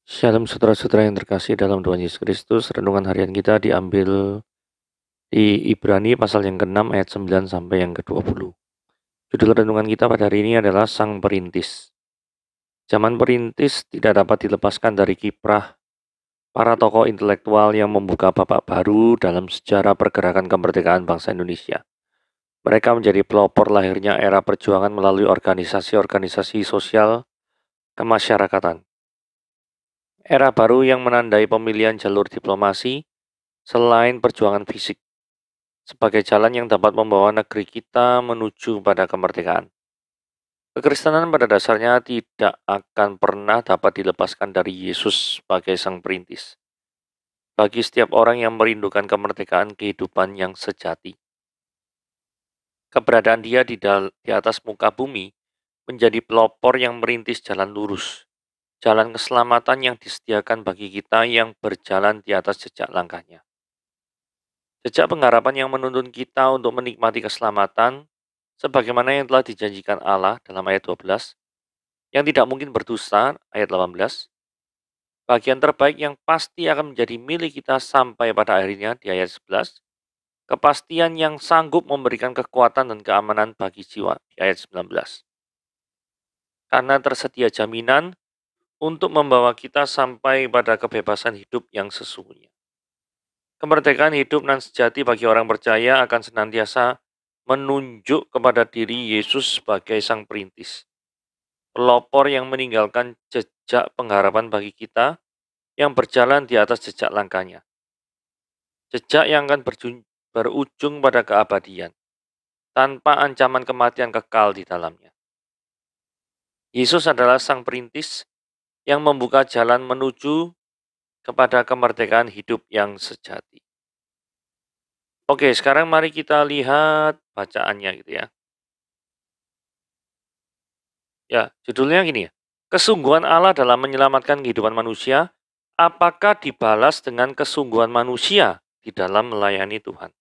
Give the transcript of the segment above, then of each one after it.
Shalom saudara-saudara yang terkasih dalam Tuhan Yesus Kristus. Renungan harian kita diambil di Ibrani pasal yang ke-6 ayat 9 sampai yang ke-20. Judul renungan kita pada hari ini adalah Sang Perintis. Zaman perintis tidak dapat dilepaskan dari kiprah para tokoh intelektual yang membuka babak baru dalam sejarah pergerakan kemerdekaan bangsa Indonesia. Mereka menjadi pelopor lahirnya era perjuangan melalui organisasi-organisasi sosial kemasyarakatan. Era baru yang menandai pemilihan jalur diplomasi selain perjuangan fisik, sebagai jalan yang dapat membawa negeri kita menuju pada kemerdekaan. Kekristenan pada dasarnya tidak akan pernah dapat dilepaskan dari Yesus sebagai Sang Perintis. Bagi setiap orang yang merindukan kemerdekaan kehidupan yang sejati, keberadaan Dia di atas muka bumi menjadi pelopor yang merintis jalan lurus, jalan keselamatan yang disediakan bagi kita yang berjalan di atas jejak langkahnya. Jejak pengharapan yang menuntun kita untuk menikmati keselamatan, sebagaimana yang telah dijanjikan Allah dalam ayat 12, yang tidak mungkin berdusta, ayat 18, bagian terbaik yang pasti akan menjadi milik kita sampai pada akhirnya di ayat 11, kepastian yang sanggup memberikan kekuatan dan keamanan bagi jiwa di ayat 19. Karena tersedia jaminan untuk membawa kita sampai pada kebebasan hidup yang sesungguhnya. Kemerdekaan hidup dan sejati bagi orang percaya akan senantiasa menunjuk kepada diri Yesus sebagai Sang Perintis, pelopor yang meninggalkan jejak pengharapan bagi kita yang berjalan di atas jejak langkahnya. Jejak yang akan berujung pada keabadian, tanpa ancaman kematian kekal di dalamnya. Yesus adalah Sang Perintis yang membuka jalan menuju kepada kemerdekaan hidup yang sejati. Oke, sekarang mari kita lihat bacaannya gitu ya. Ya, judulnya gini ya. Kesungguhan Allah dalam menyelamatkan kehidupan manusia, apakah dibalas dengan kesungguhan manusia di dalam melayani Tuhan?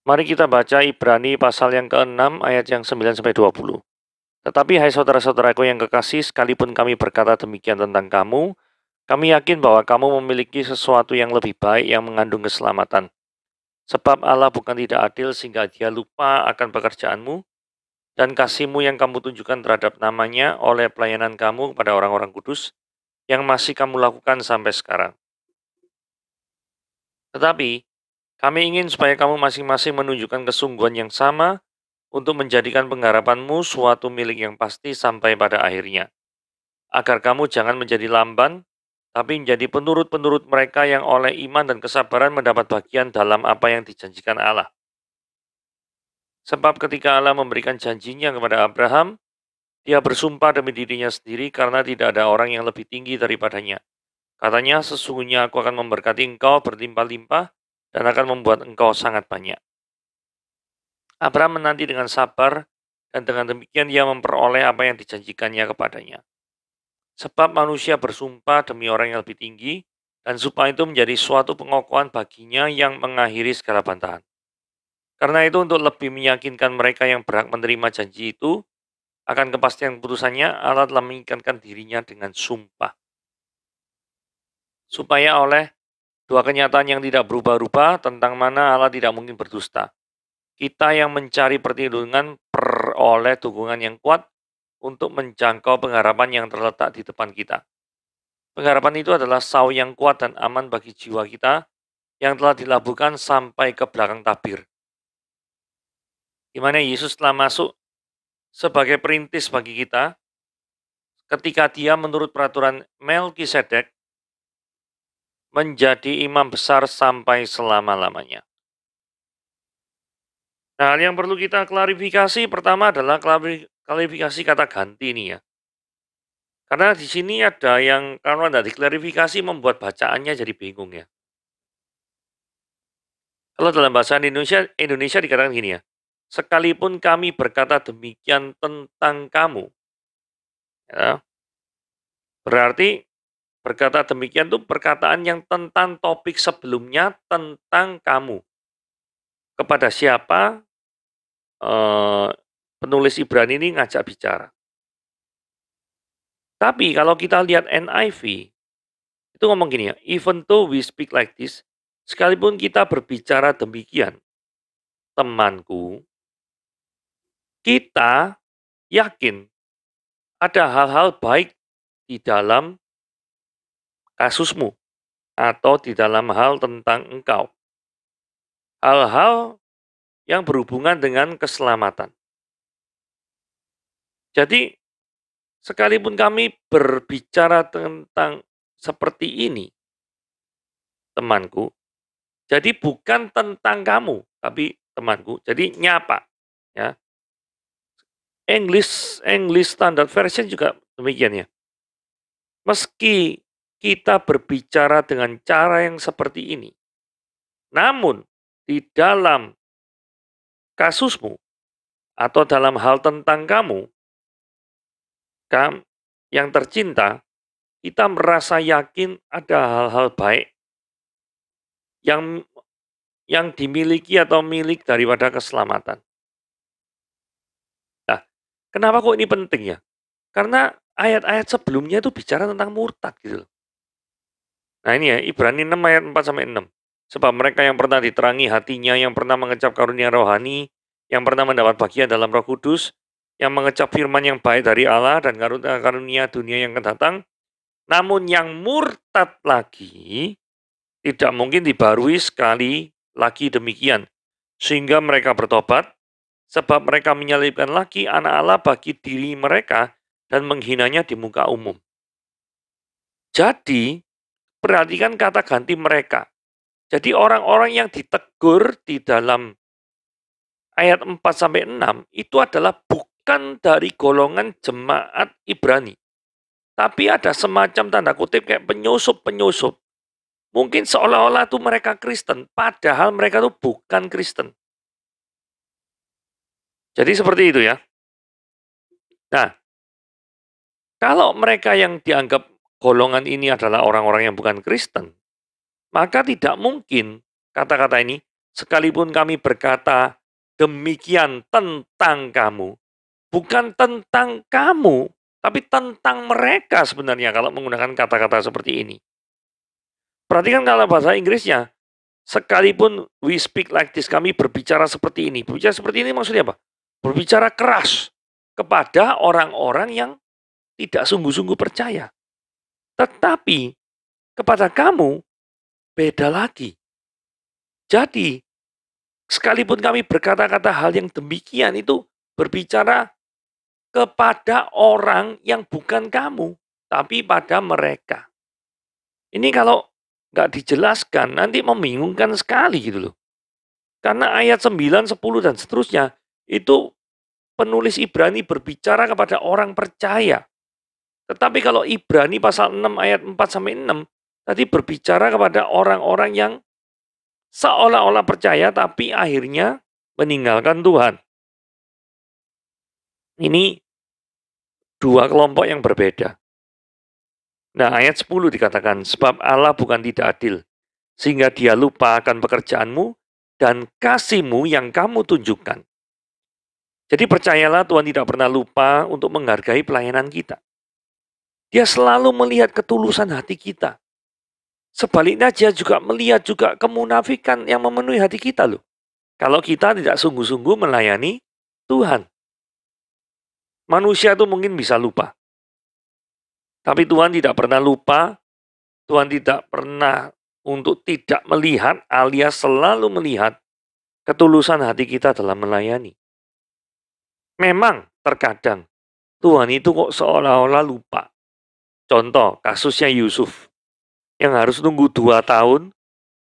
Mari kita baca Ibrani pasal yang ke-6 ayat yang 9 sampai 20. Tetapi hai saudara-saudaraku yang kekasih, sekalipun kami berkata demikian tentang kamu, kami yakin bahwa kamu memiliki sesuatu yang lebih baik yang mengandung keselamatan. Sebab Allah bukan tidak adil sehingga Dia lupa akan pekerjaanmu dan kasihmu yang kamu tunjukkan terhadap namanya oleh pelayanan kamu kepada orang-orang kudus yang masih kamu lakukan sampai sekarang. Tetapi, kami ingin supaya kamu masing-masing menunjukkan kesungguhan yang sama untuk menjadikan pengharapanmu suatu milik yang pasti sampai pada akhirnya. Agar kamu jangan menjadi lamban, tapi menjadi penurut-penurut mereka yang oleh iman dan kesabaran mendapat bagian dalam apa yang dijanjikan Allah. Sebab ketika Allah memberikan janjinya kepada Abraham, Dia bersumpah demi dirinya sendiri karena tidak ada orang yang lebih tinggi daripadanya. Katanya, sesungguhnya aku akan memberkati engkau berlimpah-limpah dan akan membuat engkau sangat banyak. Abraham menanti dengan sabar dan dengan demikian ia memperoleh apa yang dijanjikannya kepadanya. Sebab manusia bersumpah demi orang yang lebih tinggi, dan sumpah itu menjadi suatu pengokohan baginya yang mengakhiri segala bantahan. Karena itu untuk lebih meyakinkan mereka yang berhak menerima janji itu, akan kepastian keputusannya, Allah telah mengikatkan dirinya dengan sumpah. Supaya oleh dua kenyataan yang tidak berubah-ubah tentang mana Allah tidak mungkin berdusta, kita yang mencari perlindungan peroleh dukungan yang kuat untuk menjangkau pengharapan yang terletak di depan kita. Pengharapan itu adalah sau yang kuat dan aman bagi jiwa kita yang telah dilabuhkan sampai ke belakang tabir, di mana Yesus telah masuk sebagai perintis bagi kita ketika Dia menurut peraturan Melkisedek menjadi imam besar sampai selama-lamanya. Nah, yang perlu kita klarifikasi pertama adalah klarifikasi kata ganti ini ya. Karena di sini ada yang kalau tidak diklarifikasi membuat bacaannya jadi bingung ya. Kalau dalam bahasa Indonesia dikatakan gini ya. Sekalipun kami berkata demikian tentang kamu. Ya, berarti berkata demikian itu perkataan yang tentang topik sebelumnya tentang kamu. Kepada siapa penulis Ibrani ini ngajak bicara. Tapi kalau kita lihat NIV, itu ngomong gini ya, even though we speak like this, sekalipun kita berbicara demikian, temanku, kita yakin ada hal-hal baik di dalam kasusmu atau di dalam hal tentang engkau. Hal-hal yang berhubungan dengan keselamatan. Jadi, sekalipun kami berbicara tentang seperti ini, temanku, jadi bukan tentang kamu, tapi temanku. Jadi nyapa, ya. English Standard Version juga demikian ya. Meski kita berbicara dengan cara yang seperti ini, namun di dalam kasusmu atau dalam hal tentang kamu yang tercinta, kita merasa yakin ada hal-hal baik yang dimiliki atau milik daripada keselamatan. Nah, kenapa kok ini penting ya? Karena ayat-ayat sebelumnya itu bicara tentang murtad gitu loh. Nah ini ya, Ibrani 6 ayat 4 sampai 6. Sebab mereka yang pernah diterangi hatinya, yang pernah mengecap karunia rohani, yang pernah mendapat bagian dalam Roh Kudus, yang mengecap firman yang baik dari Allah dan karunia dunia yang akan datang, namun yang murtad lagi tidak mungkin dibarui sekali lagi demikian, sehingga mereka bertobat, sebab mereka menyalibkan lagi anak Allah bagi diri mereka dan menghinanya di muka umum. Jadi, perhatikan kata ganti mereka. Jadi orang-orang yang ditegur di dalam ayat 4-6 itu adalah bukan dari golongan jemaat Ibrani. Tapi ada semacam tanda kutip kayak penyusup-penyusup. Mungkin seolah-olah itu mereka Kristen, padahal mereka itu bukan Kristen. Jadi seperti itu ya. Nah, kalau mereka yang dianggap golongan ini adalah orang-orang yang bukan Kristen, maka tidak mungkin kata-kata ini, sekalipun kami berkata demikian tentang kamu, bukan tentang kamu, tapi tentang mereka sebenarnya kalau menggunakan kata-kata seperti ini. Perhatikan kalau bahasa Inggrisnya, sekalipun we speak like this, kami berbicara seperti ini. Berbicara seperti ini maksudnya apa? Berbicara keras kepada orang-orang yang tidak sungguh-sungguh percaya. Tetapi kepada kamu, beda lagi. Jadi, sekalipun kami berkata-kata hal yang demikian itu berbicara kepada orang yang bukan kamu, tapi pada mereka. Ini kalau nggak dijelaskan, nanti membingungkan sekali gitu loh. Karena ayat 9, 10, dan seterusnya, itu penulis Ibrani berbicara kepada orang percaya. Tetapi kalau Ibrani pasal 6 ayat 4-6, tadi berbicara kepada orang-orang yang seolah-olah percaya, tapi akhirnya meninggalkan Tuhan. Ini dua kelompok yang berbeda. Nah, ayat 10 dikatakan, sebab Allah bukan tidak adil, sehingga dia lupa akan pekerjaanmu dan kasihmu yang kamu tunjukkan. Jadi percayalah Tuhan tidak pernah lupa untuk menghargai pelayanan kita. Dia selalu melihat ketulusan hati kita. Sebaliknya dia juga melihat juga kemunafikan yang memenuhi hati kita loh. Kalau kita tidak sungguh-sungguh melayani Tuhan. Manusia itu mungkin bisa lupa. Tapi Tuhan tidak pernah lupa, Tuhan tidak pernah untuk tidak melihat alias selalu melihat ketulusan hati kita dalam melayani. Memang terkadang Tuhan itu kok seolah-olah lupa. Contoh kasusnya Yusuf yang harus nunggu 2 tahun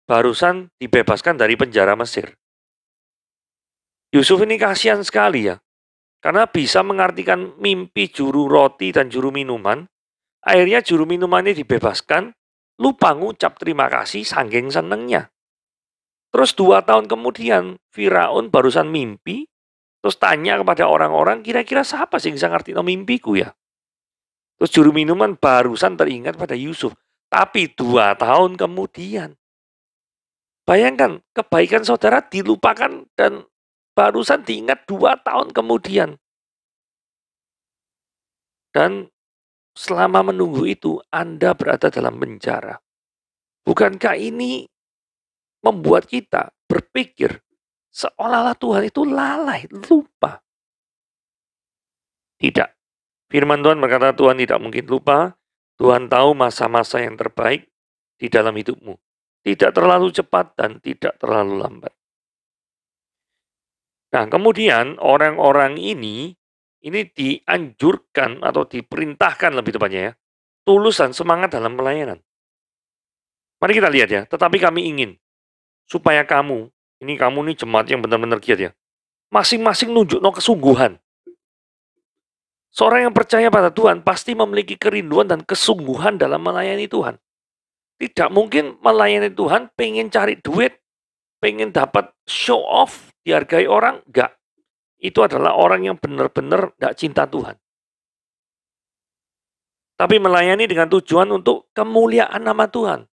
barusan dibebaskan dari penjara Mesir. Yusuf ini kasihan sekali ya, karena bisa mengartikan mimpi juru roti dan juru minuman. Akhirnya juru minumannya dibebaskan, lupa ngucap terima kasih saking senengnya. Terus 2 tahun kemudian Firaun barusan mimpi, terus tanya kepada orang-orang, kira-kira siapa sih yang bisa ngerti mimpiku ya? Terus juru minuman barusan teringat pada Yusuf, tapi 2 tahun kemudian. Bayangkan, kebaikan saudara dilupakan dan barusan diingat 2 tahun kemudian. Dan selama menunggu itu, Anda berada dalam penjara. Bukankah ini membuat kita berpikir seolah-olah Tuhan itu lalai, lupa? Tidak. Firman Tuhan berkata Tuhan tidak mungkin lupa. Tuhan tahu masa-masa yang terbaik di dalam hidupmu. Tidak terlalu cepat dan tidak terlalu lambat. Nah, kemudian orang-orang ini dianjurkan atau diperintahkan lebih tepatnya ya, tulus dan semangat dalam pelayanan. Mari kita lihat ya, tetapi kami ingin supaya kamu ini jemaat yang benar-benar giat ya, masing-masing nunjuk no kesungguhan. Seorang yang percaya pada Tuhan pasti memiliki kerinduan dan kesungguhan dalam melayani Tuhan. Tidak mungkin melayani Tuhan pengen cari duit, pengen dapat show off, dihargai orang, enggak. Itu adalah orang yang benar-benar enggak cinta Tuhan. Tapi melayani dengan tujuan untuk kemuliaan nama Tuhan.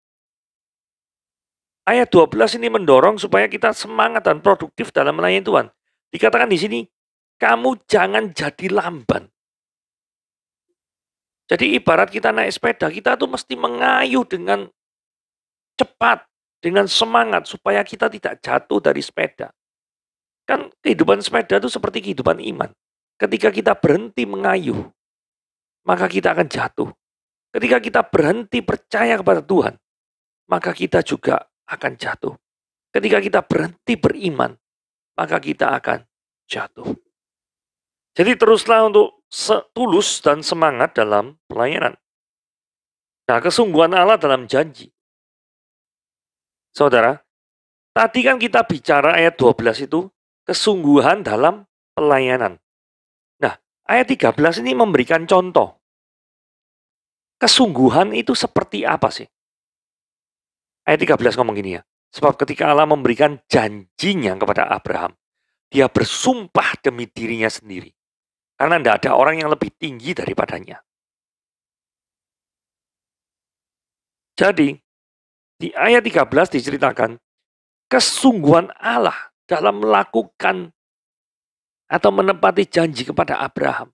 Ayat 12 ini mendorong supaya kita semangat dan produktif dalam melayani Tuhan. Dikatakan di sini, kamu jangan jadi lamban. Jadi ibarat kita naik sepeda, kita tuh mesti mengayuh dengan cepat, dengan semangat, supaya kita tidak jatuh dari sepeda. Kan kehidupan sepeda itu seperti kehidupan iman. Ketika kita berhenti mengayuh, maka kita akan jatuh. Ketika kita berhenti percaya kepada Tuhan, maka kita juga akan jatuh. Ketika kita berhenti beriman, maka kita akan jatuh. Jadi teruslah untuk tulus dan semangat dalam pelayanan. Nah, kesungguhan Allah dalam janji. Saudara, tadi kan kita bicara ayat 12 itu, kesungguhan dalam pelayanan. Nah, ayat 13 ini memberikan contoh. Kesungguhan itu seperti apa sih? Ayat 13 ngomong gini ya, sebab ketika Allah memberikan janjinya kepada Abraham, dia bersumpah demi dirinya sendiri. Karena tidak ada orang yang lebih tinggi daripadanya. Jadi, di ayat 13 diceritakan, kesungguhan Allah dalam melakukan atau menepati janji kepada Abraham.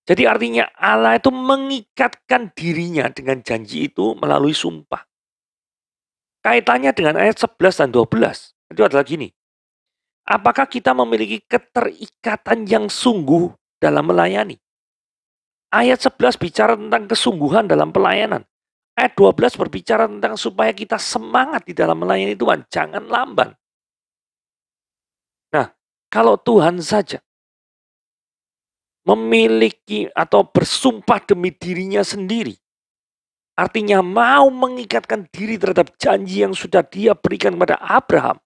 Jadi artinya Allah itu mengikatkan dirinya dengan janji itu melalui sumpah. Kaitannya dengan ayat 11 dan 12, itu adalah gini. Apakah kita memiliki keterikatan yang sungguh dalam melayani? Ayat 11 bicara tentang kesungguhan dalam pelayanan. Ayat 12 berbicara tentang supaya kita semangat di dalam melayani Tuhan. Jangan lamban. Nah, kalau Tuhan saja memiliki atau bersumpah demi dirinya sendiri, artinya mau mengikatkan diri terhadap janji yang sudah dia berikan kepada Abraham,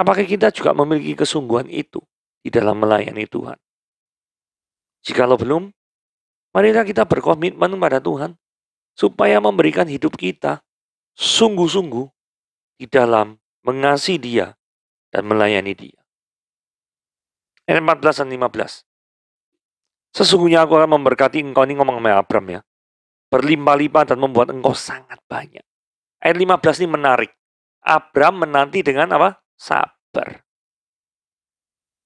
apakah kita juga memiliki kesungguhan itu di dalam melayani Tuhan? Jikalau belum, marilah kita berkomitmen kepada Tuhan supaya memberikan hidup kita sungguh-sungguh di dalam mengasihi Dia dan melayani Dia. Ayat 14 dan 15. Sesungguhnya aku akan memberkati engkau, ini ngomong sama Abraham ya, berlimpah-limpah dan membuat engkau sangat banyak. Ayat 15 ini menarik. Abraham menanti dengan apa? Sabar.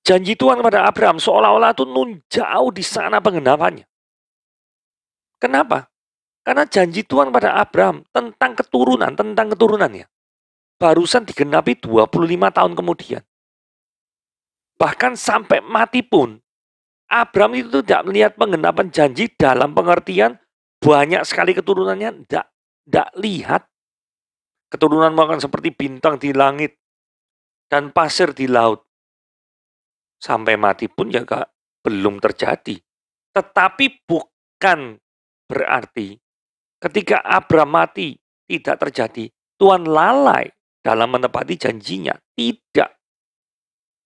Janji Tuhan kepada Abraham seolah-olah itu nun jauh di sana penggenapannya. Kenapa? Karena janji Tuhan kepada Abraham tentang keturunannya, barusan digenapi 25 tahun kemudian. Bahkan sampai mati pun, Abraham itu tidak melihat penggenapan janji dalam pengertian banyak sekali keturunannya, tidak lihat. Keturunan akan seperti bintang di langit dan pasir di laut. Sampai mati pun ya belum terjadi. Tetapi bukan berarti ketika Abraham mati tidak terjadi, Tuhan lalai dalam menepati janjinya. Tidak.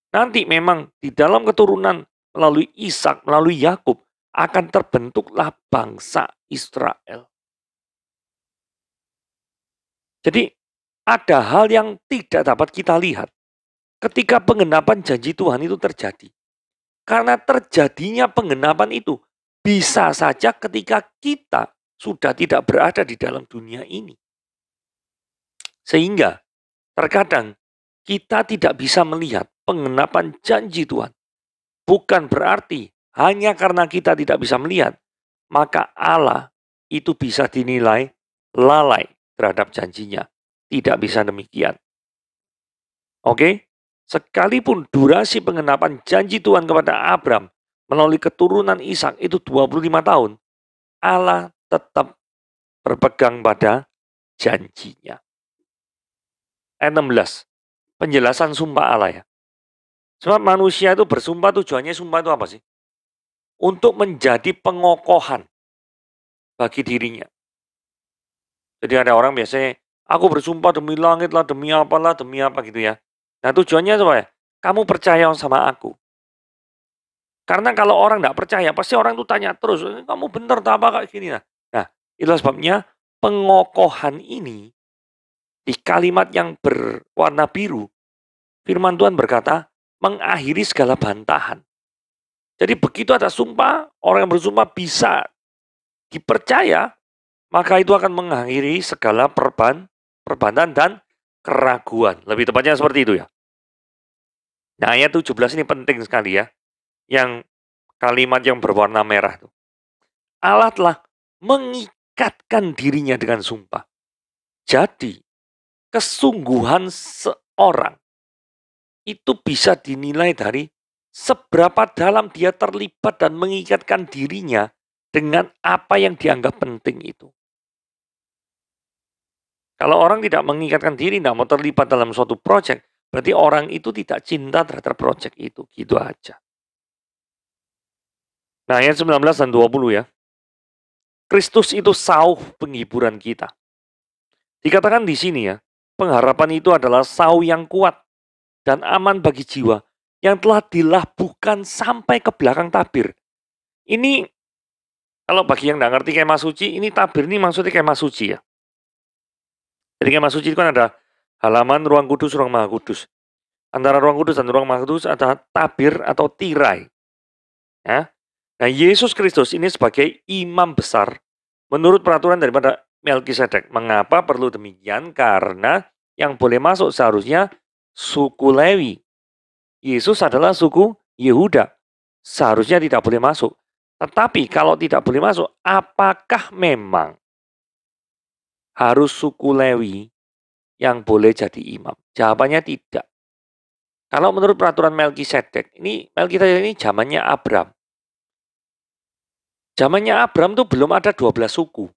Nanti memang di dalam keturunan melalui Ishak, melalui Yakub akan terbentuklah bangsa Israel. Jadi ada hal yang tidak dapat kita lihat ketika penggenapan janji Tuhan itu terjadi. Karena terjadinya penggenapan itu bisa saja ketika kita sudah tidak berada di dalam dunia ini. Sehingga terkadang kita tidak bisa melihat penggenapan janji Tuhan. Bukan berarti hanya karena kita tidak bisa melihat, maka Allah itu bisa dinilai lalai terhadap janjinya. Tidak bisa demikian. Oke? Sekalipun durasi pengenapan janji Tuhan kepada Abram melalui keturunan Ishak itu 25 tahun, Allah tetap berpegang pada janjinya. Ayat 16, penjelasan sumpah Allah ya. Sebab manusia itu bersumpah, tujuannya sumpah itu apa sih? Untuk menjadi pengokohan bagi dirinya. Jadi ada orang biasanya, aku bersumpah demi langit lah, demi apalah, demi apa gitu ya. Nah tujuannya apa ya? Kamu percaya sama aku. Karena kalau orang tidak percaya, pasti orang itu tanya terus, kamu benar tak apa kayak gini. Nah, itulah sebabnya pengokohan ini di kalimat yang berwarna biru, firman Tuhan berkata, mengakhiri segala bantahan. Jadi begitu ada sumpah, orang yang bersumpah bisa dipercaya, maka itu akan mengakhiri segala perbantahan dan keraguan. Lebih tepatnya seperti itu ya. Nah ayat 17 ini penting sekali ya. Yang kalimat yang berwarna merah itu. Allah telah mengikatkan dirinya dengan sumpah. Jadi kesungguhan seorang itu bisa dinilai dari seberapa dalam dia terlibat dan mengikatkan dirinya dengan apa yang dianggap penting itu. Kalau orang tidak mengikatkan diri, tidak mau terlibat dalam suatu proyek, berarti orang itu tidak cinta terhadap proyek itu. Gitu aja. Nah, ayat 19 dan 20 ya. Kristus itu sauh penghiburan kita. Dikatakan di sini ya, pengharapan itu adalah sauh yang kuat dan aman bagi jiwa yang telah dilabuhkan sampai ke belakang tabir. Ini kalau bagi yang nggak ngerti kemah suci, ini tabir ini maksudnya kemah suci ya. Jadi kemah suci itu kan ada halaman, ruang kudus, ruang maha kudus. Antara ruang kudus dan ruang maha kudus ada tabir atau tirai. Ya. Nah Yesus Kristus ini sebagai imam besar menurut peraturan daripada Melkisedek. Mengapa perlu demikian? Karena yang boleh masuk seharusnya suku Lewi. Yesus adalah suku Yehuda. Seharusnya tidak boleh masuk. Tetapi kalau tidak boleh masuk, apakah memang harus suku Lewi yang boleh jadi imam? Jawabannya tidak. Kalau menurut peraturan Melkisedek, ini Melkisedek ini zamannya Abram. Zamannya Abram tuh belum ada 12 suku.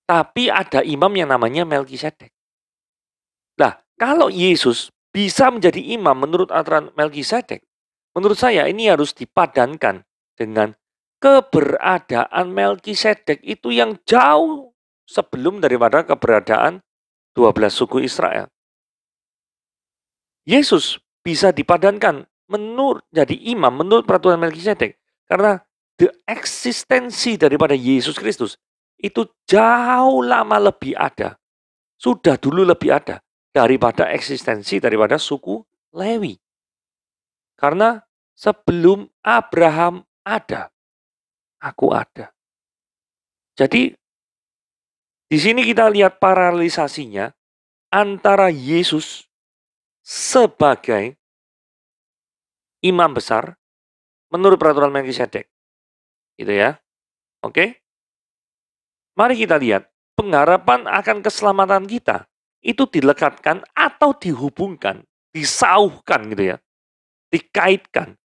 Tapi ada imam yang namanya Melkisedek. Nah, kalau Yesus bisa menjadi imam menurut aturan Melkisedek, menurut saya ini harus dipadankan dengan keberadaan Melkisedek itu yang jauh sebelum daripada keberadaan 12 suku Israel. Yesus bisa dipadankan menurut jadi imam menurut peraturan Melkisedek karena eksistensi daripada Yesus Kristus itu jauh lama lebih ada. Sudah dulu lebih ada daripada eksistensi daripada suku Lewi. Karena sebelum Abraham ada, aku ada. Jadi di sini kita lihat paralelisasinya antara Yesus sebagai imam besar menurut peraturan Melkisedek. Gitu ya. Oke? Mari kita lihat pengharapan akan keselamatan kita itu dilekatkan atau dihubungkan, disauhkan gitu ya. Dikaitkan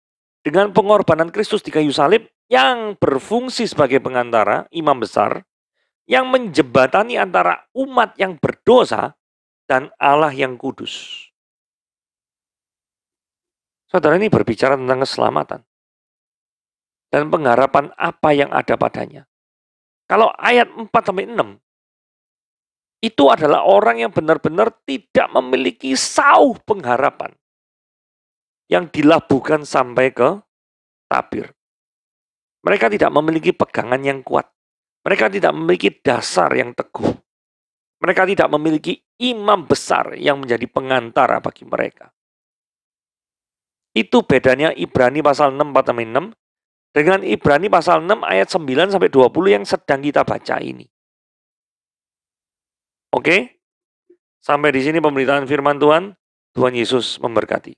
dengan pengorbanan Kristus di kayu salib yang berfungsi sebagai pengantara, imam besar, yang menjembatani antara umat yang berdosa dan Allah yang kudus. Saudara ini berbicara tentang keselamatan dan pengharapan apa yang ada padanya. Kalau ayat 4-6, itu adalah orang yang benar-benar tidak memiliki sauh pengharapan yang dilabuhkan sampai ke tabir. Mereka tidak memiliki pegangan yang kuat. Mereka tidak memiliki dasar yang teguh. Mereka tidak memiliki imam besar yang menjadi pengantara bagi mereka. Itu bedanya Ibrani pasal 6-6 dengan Ibrani pasal 6 ayat 9-20 yang sedang kita baca ini. Oke? Sampai di sini pemberitaan firman Tuhan. Tuhan Yesus memberkati.